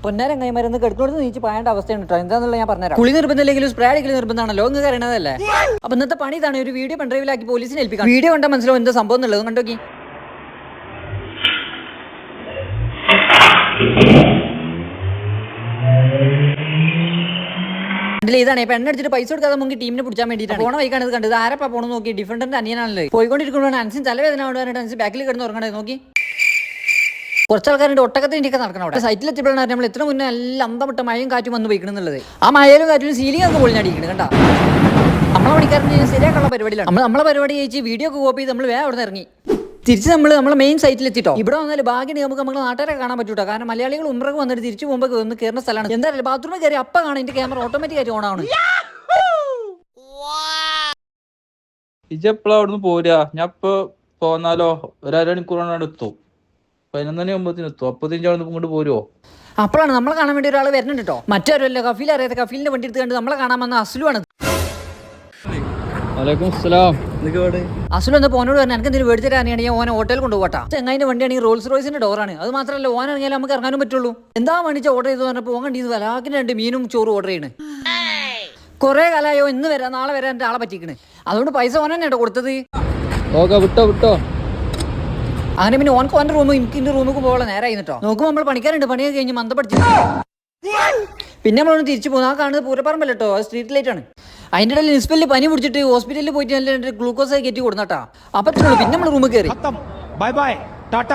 പൊന്നാരം കൈമരുന്ന് കെടുക്കോട് നീച്ച് പായേണ്ട അവസ്ഥയാണ് കേട്ടോ. എന്താണെന്നുള്ള ഞാൻ പറഞ്ഞുതരാം. കുളി നിർബന്ധമില്ലെങ്കിലും സ്പ്രേ അടിക്കൽ നിർബന്ധമാണല്ലോ, നിങ്ങൾക്ക് അറിയണതല്ലേ. അപ്പൊ ഇന്നത്തെ പണി ഇതാണ്, ഒരു വീഡിയോ പെൺഡ്രൈവിലാക്കി പോലീസിനെ ഏൽപ്പിക്കാം. വീഡിയോ കണ്ടാൽ മനസ്സിലാവും എന്താ സംഭവം എന്നുള്ളത്. കണ്ടോക്കി. ഇതാണ് പെണ്ണ് അടിച്ചിട്ട് പൈസ കൊടുക്കാതെ മുങ്ങി ടീമിനെ പിടിച്ചാൻ വേണ്ടിയിട്ടാണ്. പോണ വൈകാണ് ഇത് കണ്ടത്. ആരപ്പാ പോണെന്ന് നോക്കി. ഡിഫൻഡറിന്റെ അനിയനാണല്ലോ. പോയിക്കൊണ്ടിരിക്കുമ്പോഴാണ് അൻസിൻ തലവേദന കൊണ്ടുവന്നിട്ട് അൻസിൻ ബാക്കിൽ കിടന്ന് ഉറങ്ങണത് നോക്കി. കുറച്ച് ആൾക്കാരുടെ ഒട്ടകത്തിൻ്റെയൊക്കെ നടക്കണം അവിടെ. സൈറ്റിൽ എത്തിയപ്പോഴാണ് നമ്മൾ എത്ര മുന്നേ എല്ലാം അന്തമിട്ട മഴയും കാറ്റും വന്ന് പോയിക്കണെന്നുള്ളത്. ആ മഴയിലും കാറ്റിലും സീലിംഗ് ഒക്കെ പൊളിഞ്ഞടിക്കണം കണ്ട. നമ്മളെ പണിക്കാരന് ശരിയാക്കാനുള്ള പരിപാടിയിലാണ്. നമ്മളെ പരിപാടി കഴിച്ച് വീഡിയോ ഒക്കെ കോപ്പി ചെയ്ത് നമ്മൾ വേറെ അവിടെ നിന്ന് ഇറങ്ങി. തിരിച്ച് നമ്മളെ മെയിൻ സൈറ്റിൽ എത്തിട്ടോ. ഇവിടെ വന്നാൽ ഭാഗ്യം നമുക്ക് നാട്ടുകാരെ കാണാൻ പറ്റൂട്ടോ. കാരണം മലയാളികൾ ഉംറക്ക് വന്നിട്ട് തിരിച്ചു പോകുമ്പോൾ വന്ന് കയറുന്ന സ്ഥലമാണ്. എന്തായാലും ബാത്റൂമിൽ കയറി അപ്പം കാണാൻ എന്റെ ക്യാമറ ഓട്ടോമാറ്റിക്കായിട്ട് ഓൺ ആണ്. ഇജെപ്പോഴാ അവിടുന്ന് പോരാ? ഞാൻ ഇപ്പൊ പോന്നാലോ ഒരു അരമണിക്കൂറാണ് എത്തും. 11 എത്തും. അപ്പൊ ഇങ്ങോട്ട് പോരുവോ? അപ്പോഴാണ് നമ്മളെ കാണാൻ വേണ്ടി ഒരാൾ വരുന്നുണ്ട് കേട്ടോ. മറ്റാരുമല്ല, കഫീൽ അറിയാതെ കഫീലിന്റെ വണ്ടി എടുത്ത് കണ്ട് നമ്മളെ കാണാൻ വന്ന അസുലുമാണ്. അസുൽ ഒന്ന് പോനോട് പറഞ്ഞാൽ എനിക്ക് എന്തെങ്കിലും മേടിച്ചു തരാനാണെങ്കിൽ ഓനെ ഹോട്ടലിൽ കൊണ്ടുപോകട്ടാ. ചെങ്ങായിന്റെ വണ്ടിയാണെങ്കിൽ റോൾസ് റോയ്സിന്റെ ഡോറാണ്. അത് മാത്രമല്ല ഓൻ ഇറങ്ങിയാലും നമുക്ക് ഇറങ്ങാനും പറ്റുള്ളൂ. എന്താ വേണിച്ച ഓർഡർ ചെയ്തു പറഞ്ഞപ്പോൾ പോകാൻ കണ്ടത് വലാക്കിന് 2 മീനും ചോറും ഓർഡർ ചെയ്യണ്. കുറെ കാലമായോ ഇന്ന് വരാം നാളെ വരാൻ എന്റെ ആളെ പറ്റിക്കണ്. അതുകൊണ്ട് പൈസ ഓൻ തന്നെ കൊടുത്തത്. വിട്ടോ അങ്ങനെ പിന്നെ ഓനക്ക് ഓൻ്റെ റൂമും എനിക്കിന്റെ റൂമിൽ പോകാനുള്ള നേരമായി കേട്ടോ. നോക്കുമ്പോൾ നമ്മൾ പണിക്കാരുണ്ട്. പണിയൊക്കെ കഴിഞ്ഞ് മന്ദ പഠിച്ചു. പിന്നെ നമ്മളൊന്ന് തിരിച്ചു പോകും. ആ കാണുന്നത് പൂരപ്പറമ്പല്ല കേട്ടോ, അത് സ്ട്രീറ്റ് ലൈറ്റ് ആണ്. അതിൻ്റെ ഇടയിൽ നിസ്പെല്ലിൽ പനി പിടിച്ചിട്ട് ഹോസ്പിറ്റലിൽ പോയിട്ട് നല്ല ഗ്ലൂക്കോസ് കയറ്റി കൊടുന്നട്ടാ. അപ്പം പിന്നെ നമ്മൾ റൂമിൽ കയറി. Bye bye Tata.